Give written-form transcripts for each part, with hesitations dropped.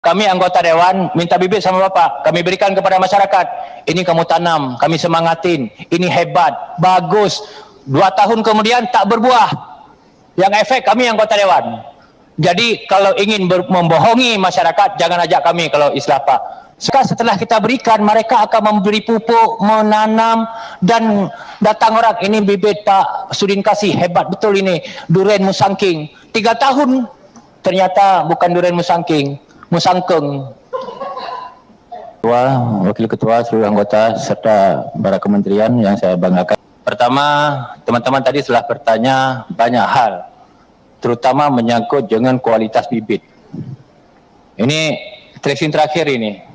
Kami anggota dewan minta bibit sama Bapak, kami berikan kepada masyarakat. Ini kamu tanam, kami semangatin. Ini hebat, bagus. 2 tahun kemudian tak berbuah. Yang efek kami anggota dewan. Jadi kalau ingin membohongi masyarakat, jangan ajak kami kalau islah Pak. Setelah kita berikan, mereka akan memberi pupuk, menanam, dan datang orang, ini bibit Pak Sudin kasih, hebat betul ini, durian musangking. 3 tahun, ternyata bukan durian musangking, musangkeng. Ketua, Wakil Ketua, seluruh anggota, serta para kementerian yang saya banggakan. Pertama, teman-teman tadi telah bertanya banyak hal, terutama menyangkut dengan kualitas bibit. Ini tracing terakhir ini.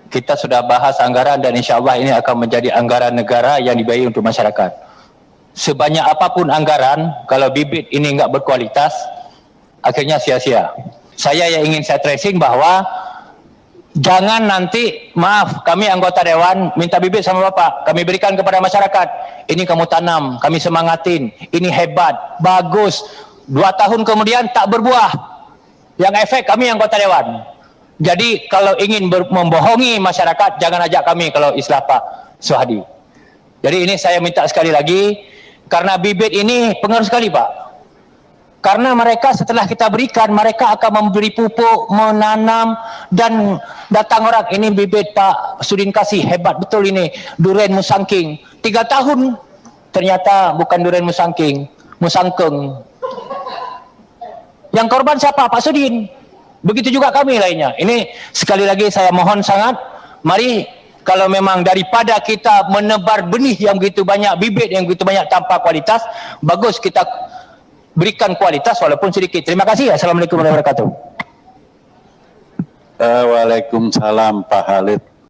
Kita sudah bahas anggaran dan insya Allah ini akan menjadi anggaran negara yang dibayar untuk masyarakat. Sebanyak apapun anggaran, kalau bibit ini enggak berkualitas, akhirnya sia-sia. Saya yang ingin saya tracing bahwa jangan nanti, maaf, kami anggota dewan minta bibit sama Bapak, kami berikan kepada masyarakat. Ini kamu tanam, kami semangatin. Ini hebat, bagus. 2 tahun kemudian tak berbuah. Yang efek kami anggota dewan. Jadi kalau ingin membohongi masyarakat, jangan ajak kami kalau islah Pak Suhadi. Jadi ini saya minta sekali lagi, karena bibit ini pengaruh sekali Pak. Karena mereka setelah kita berikan, mereka akan memberi pupuk, menanam, dan datang orang, ini bibit Pak Sudin kasih, hebat betul ini, durian musangking. 3 tahun, ternyata bukan durian musangking, musangkeng. Yang korban siapa? Pak Sudin. Begitu juga kami lainnya. Ini sekali lagi saya mohon sangat, mari kalau memang daripada kita menebar benih yang begitu banyak, bibit yang begitu banyak tanpa kualitas, bagus kita berikan kualitas walaupun sedikit. Terima kasih. Assalamualaikum warahmatullahi wabarakatuh. Waalaikumsalam Pak Khalid.